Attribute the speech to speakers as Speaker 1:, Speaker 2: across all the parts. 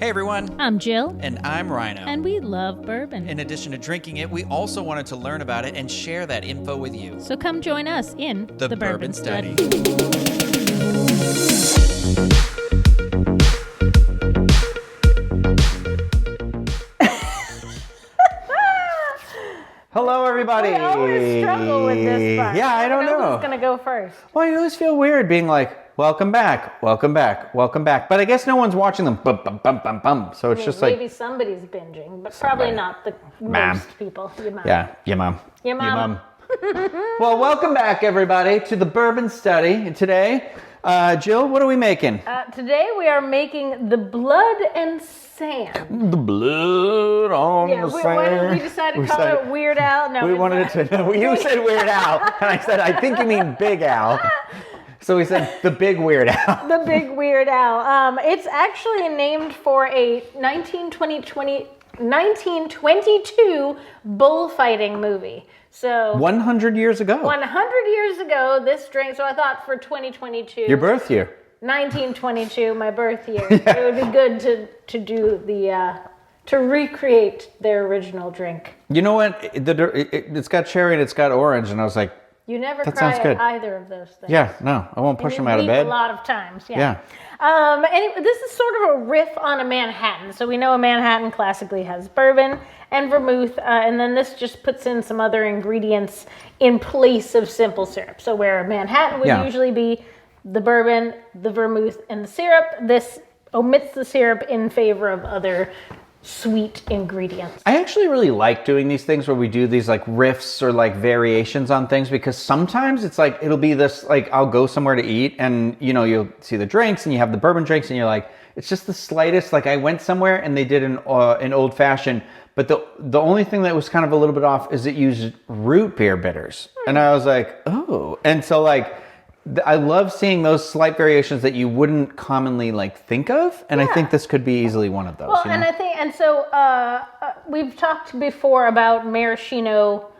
Speaker 1: Hey everyone,
Speaker 2: I'm Jill.
Speaker 1: and I'm Rhino.
Speaker 2: And we love bourbon.
Speaker 1: In addition to drinking it, we also wanted to learn about it and share that info with you.
Speaker 2: So come join us in
Speaker 1: The Bourbon Study.
Speaker 3: Hello, everybody.
Speaker 4: We always struggle with this part.
Speaker 3: Yeah, I don't know.
Speaker 4: Who's going to go first?
Speaker 3: Well, I always feel weird being like, welcome back, welcome back, welcome back. But I guess no one's watching them. Bum, bum, bum, bum, bum. So it's just like...
Speaker 4: Maybe somebody's binging, but probably not the most people. Your mom.
Speaker 3: Yeah, your mom.
Speaker 4: Your mom.
Speaker 3: Well, welcome back, everybody, to the Bourbon Study. And today, Jill, what are we making?
Speaker 4: Today we are making the blood and sand.
Speaker 3: The blood on the sand.
Speaker 4: We decided to call it Weird Al. No,
Speaker 3: we wanted it to... No, you said Weird Al, and I said, I think you mean Big Al. So we said the Big Weird Al.
Speaker 4: The Big Weird Al. It's actually named for a 1922 bullfighting movie. So
Speaker 3: 100 years ago.
Speaker 4: 100 years ago, this drink. So I thought for 2022.
Speaker 3: Your birth year.
Speaker 4: 1922, my birth year. Yeah. It would be good to do the to recreate their original drink.
Speaker 3: You know what? It's got cherry and it's got orange, and I was like,
Speaker 4: you never
Speaker 3: that
Speaker 4: cry
Speaker 3: sounds good.
Speaker 4: at either of those things.
Speaker 3: Yeah, no, I won't push them out of bed.
Speaker 4: A lot of times,
Speaker 3: yeah.
Speaker 4: Anyway, this is sort of a riff on a Manhattan. So we know a Manhattan classically has bourbon and vermouth, and then this just puts in some other ingredients in place of simple syrup. So where a Manhattan would usually be the bourbon, the vermouth, and the syrup, this omits the syrup in favor of other sweet ingredients.
Speaker 3: I actually really like doing these things where we do these like riffs or like variations on things, because sometimes it's like, it'll be this, like I'll go somewhere to eat and you know, you'll see the drinks and you have the bourbon drinks and you're like, it's just the slightest, like I went somewhere and they did an old fashioned, but the only thing that was kind of a little bit off is it used root beer bitters. And I was like, oh, and so like, I love seeing those slight variations that you wouldn't commonly like think of, and I think this could be easily one of those.
Speaker 4: Well,
Speaker 3: you know?
Speaker 4: and I think, and so we've talked before about maraschino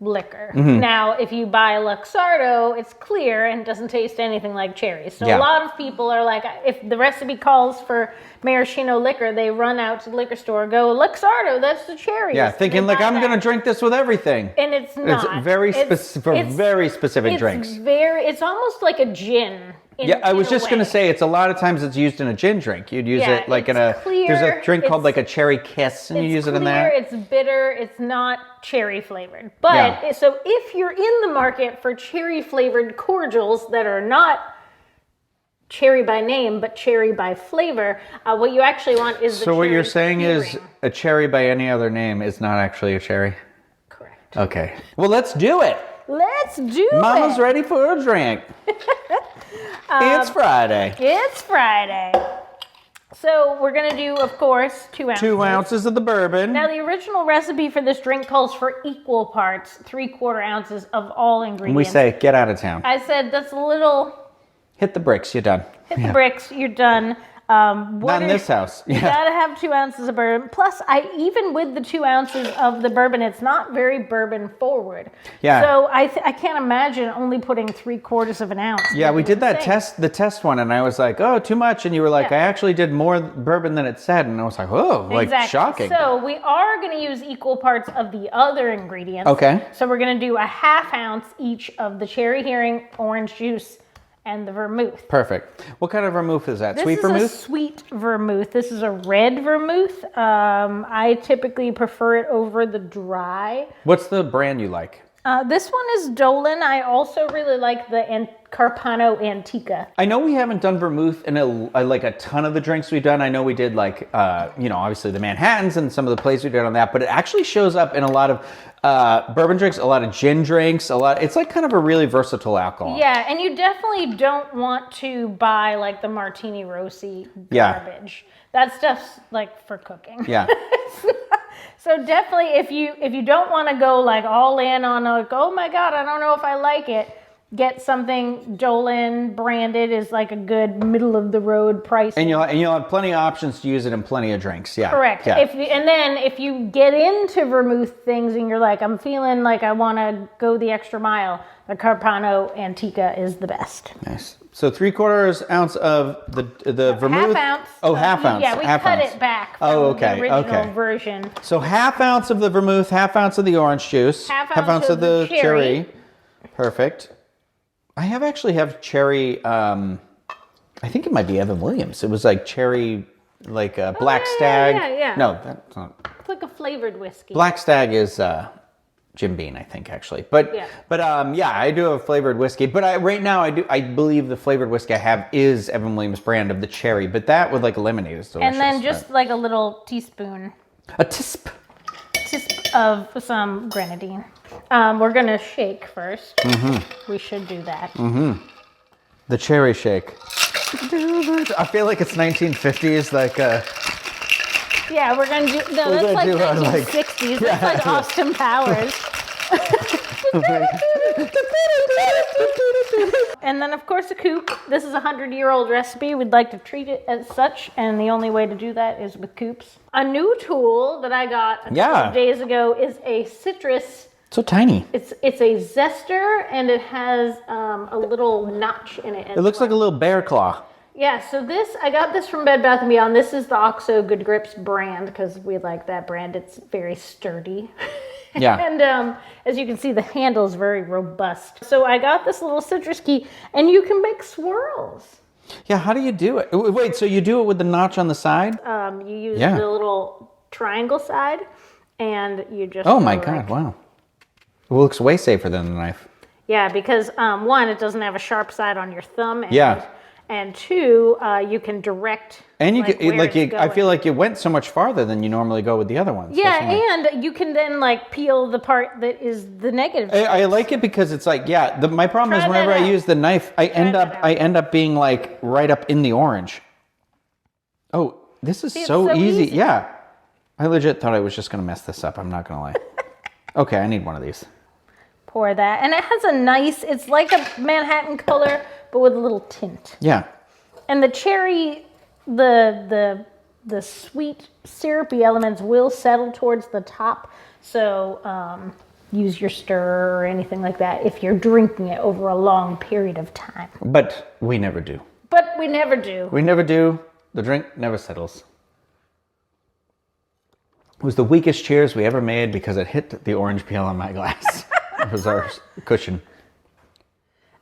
Speaker 4: liquor.
Speaker 3: Mm-hmm.
Speaker 4: Now, if you buy Luxardo, it's clear and doesn't taste anything like cherries. So a lot of people are like, if the recipe calls for maraschino liquor, they run out to the liquor store, go Luxardo, that's the cherries.
Speaker 3: Yeah, thinking like I'm going to drink this with everything.
Speaker 4: And it's not.
Speaker 3: It's very very specific drinks.
Speaker 4: It's almost like a gin.
Speaker 3: I was just going to say, it's a lot of times it's used in a gin drink. You'd use it like in a,
Speaker 4: clear,
Speaker 3: there's a drink called like a cherry kiss, and you use it in that.
Speaker 4: It's bitter, it's not cherry flavored. But, so if you're in the market for cherry flavored cordials that are not cherry by name, but cherry by flavor, what you actually want is the cherry.
Speaker 3: So what you're saying
Speaker 4: flavoring.
Speaker 3: is a cherry by any other name is not actually a cherry?
Speaker 4: Correct.
Speaker 3: Okay. Well, let's do it.
Speaker 4: Let's do it.
Speaker 3: Mama's ready for a drink. It's Friday.
Speaker 4: It's Friday. So we're going to do, of course, 2 ounces.
Speaker 3: 2 ounces of the bourbon.
Speaker 4: Now, the original recipe for this drink calls for equal parts, 3/4 ounces of all ingredients.
Speaker 3: And we say, get out of town.
Speaker 4: I said, that's a little...
Speaker 3: Hit the bricks, you're done.
Speaker 4: Hit the bricks, you're done.
Speaker 3: Not in this house.
Speaker 4: You gotta have 2 ounces of bourbon. Plus, even with the 2 ounces of the bourbon, it's not very bourbon forward.
Speaker 3: Yeah.
Speaker 4: So I can't imagine only putting 3/4 of an ounce.
Speaker 3: Yeah, we did that the test one, and I was like, oh, too much. And you were like, I actually did more bourbon than it said. And I was like, oh, like shocking.
Speaker 4: So we are going to use equal parts of the other ingredients.
Speaker 3: Okay.
Speaker 4: So we're going to do a 1/2 ounce each of the cherry hearing, orange juice, and the vermouth.
Speaker 3: Perfect. What kind of vermouth is that? Sweet vermouth?
Speaker 4: This is a sweet vermouth. This is a red vermouth. I typically prefer it over the dry.
Speaker 3: What's the brand you like?
Speaker 4: This one is Dolan. I also really like the Carpano Antica.
Speaker 3: I know we haven't done vermouth in like a ton of the drinks we've done. I know we did like, obviously the Manhattans and some of the plays we did on that, but it actually shows up in a lot of bourbon drinks, a lot of gin drinks, it's like kind of a really versatile alcohol.
Speaker 4: Yeah, and you definitely don't want to buy like the Martini Rossi garbage. That stuff's like for cooking.
Speaker 3: Yeah.
Speaker 4: So definitely if you don't want to go like all in on like, oh my God, I don't know if I like it, get something Dolan branded is like a good middle of the road price.
Speaker 3: And you'll have plenty of options to use it in plenty of drinks. Yeah.
Speaker 4: Correct.
Speaker 3: Yeah.
Speaker 4: And then if you get into vermouth things and you're like, I'm feeling like I want to go the extra mile, the Carpano Antica is the best.
Speaker 3: Nice. So 3/4 ounce of the vermouth.
Speaker 4: Half ounce.
Speaker 3: Oh, half ounce.
Speaker 4: Yeah, we
Speaker 3: half
Speaker 4: cut
Speaker 3: ounce.
Speaker 4: it back from the original version.
Speaker 3: So half ounce of the vermouth, half ounce of the orange juice,
Speaker 4: Half ounce of the cherry.
Speaker 3: Perfect. I actually have cherry. I think it might be Evan Williams. It was like cherry, like Black Stag.
Speaker 4: Yeah.
Speaker 3: No, that's not.
Speaker 4: It's like a flavored whiskey.
Speaker 3: Black Stag is Jim Beam, I think, actually. But yeah, I do have flavored whiskey. But right now, I believe the flavored whiskey I have is Evan Williams brand of the cherry. But that with like lemonade is delicious.
Speaker 4: And then just like a little teaspoon.
Speaker 3: A tisp
Speaker 4: of some grenadine. We're gonna shake first. Mm-hmm. We should do that.
Speaker 3: Mm-hmm. The cherry shake. I feel like it's 1950s, like.
Speaker 4: Yeah, we're gonna do. No, that's like 1960s. That's like Austin Powers. And then, of course, a coupe. This is a 100-year-old recipe. We'd like to treat it as such, and the only way to do that is with coupes. A new tool that I got a couple of days ago is a citrus.
Speaker 3: So tiny.
Speaker 4: It's a zester, and it has a little notch in it.
Speaker 3: It looks like a little bear claw.
Speaker 4: Yeah, so I got this from Bed Bath & Beyond. This is the OXO Good Grips brand because we like that brand. It's very sturdy.
Speaker 3: Yeah.
Speaker 4: And as you can see, the handle is very robust. So I got this little citrus key, and you can make swirls.
Speaker 3: Yeah, how do you do it? Wait, so you do it with the notch on the side?
Speaker 4: You use the little triangle side, and you just...
Speaker 3: Oh my God, wow. It looks way safer than the knife.
Speaker 4: Yeah, because one, it doesn't have a sharp side on your thumb. And two, you can direct.
Speaker 3: And you I feel like you went so much farther than you normally go with the other ones.
Speaker 4: Yeah, and you can then like peel the part that is the negative.
Speaker 3: I like it because it's like, my problem is whenever I use the knife, I end up being like right up in the orange. Oh, this is so easy. Yeah. I legit thought I was just gonna mess this up. I'm not gonna lie. Okay, I need one of these.
Speaker 4: Pour that, and it has a nice. It's like a Manhattan color, but with a little tint.
Speaker 3: Yeah.
Speaker 4: And the cherry, the sweet syrupy elements will settle towards the top. So use your stirrer or anything like that if you're drinking it over a long period of time.
Speaker 3: But we never do.
Speaker 4: We never do.
Speaker 3: We never do. The drink never settles. It was the weakest cheers we ever made because it hit the orange peel on my glass. It was our cushion.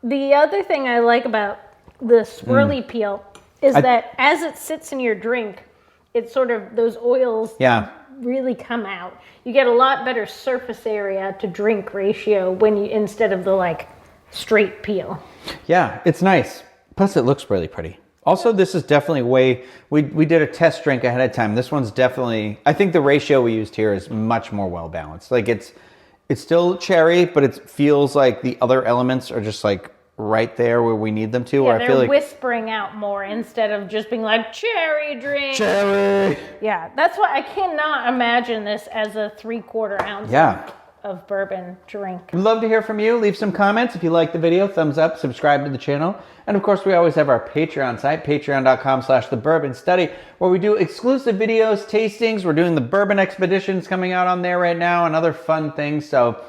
Speaker 4: The other thing I like about the swirly peel is that as it sits in your drink, it's sort of those oils really come out. You get a lot better surface area to drink ratio instead of the like straight peel. Yeah,
Speaker 3: it's nice. Plus it looks really pretty. Also, this is definitely we did a test drink ahead of time. This one's definitely, I think the ratio we used here is much more well balanced. Like it's still cherry, but it feels like the other elements are just like right there where we need them to.
Speaker 4: Yeah,
Speaker 3: I feel like
Speaker 4: whispering out more instead of just being like cherry drink.
Speaker 3: Cherry.
Speaker 4: Yeah, that's why I cannot imagine this as a 3/4 ounce of bourbon drink.
Speaker 3: We'd love to hear from you. Leave some comments if you like the video. Thumbs up, subscribe to the channel. And of course, we always have our Patreon site, patreon.com/thebourbonstudy, where we do exclusive videos, tastings. We're doing the bourbon expeditions coming out on there right now and other fun things. So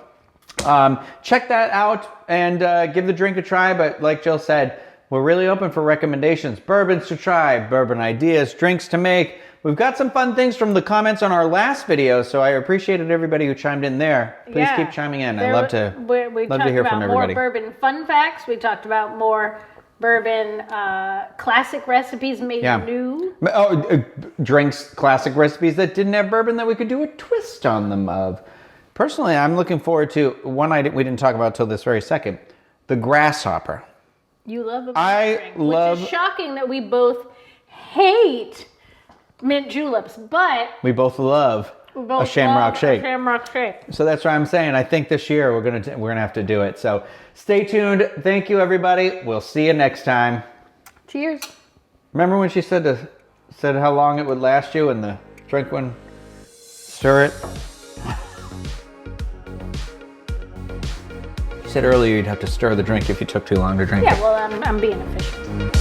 Speaker 3: check that out and give the drink a try. But like Jill said, we're really open for recommendations, bourbons to try, bourbon ideas, drinks to make. We've got some fun things from the comments on our last video, so I appreciated everybody who chimed in there. Please keep chiming in. I love to hear from everybody.
Speaker 4: More bourbon fun facts. We talked about more bourbon classic recipes made new.
Speaker 3: Drinks, classic recipes that didn't have bourbon that we could do a twist on them of. Personally, I'm looking forward to one we didn't talk about till this very second, the grasshopper.
Speaker 4: You love a drink, which is shocking that we both hate mint juleps, but
Speaker 3: we both love a Shamrock Shake. So that's what I'm saying. I think this year we're gonna have to do it. So stay tuned. Thank you, everybody. We'll see you next time.
Speaker 4: Cheers.
Speaker 3: Remember when she said how long it would last you and the drink one? Stir it. said earlier you'd have to stir the drink if you took too long to drink
Speaker 4: Yeah,
Speaker 3: it.
Speaker 4: well, I'm being efficient.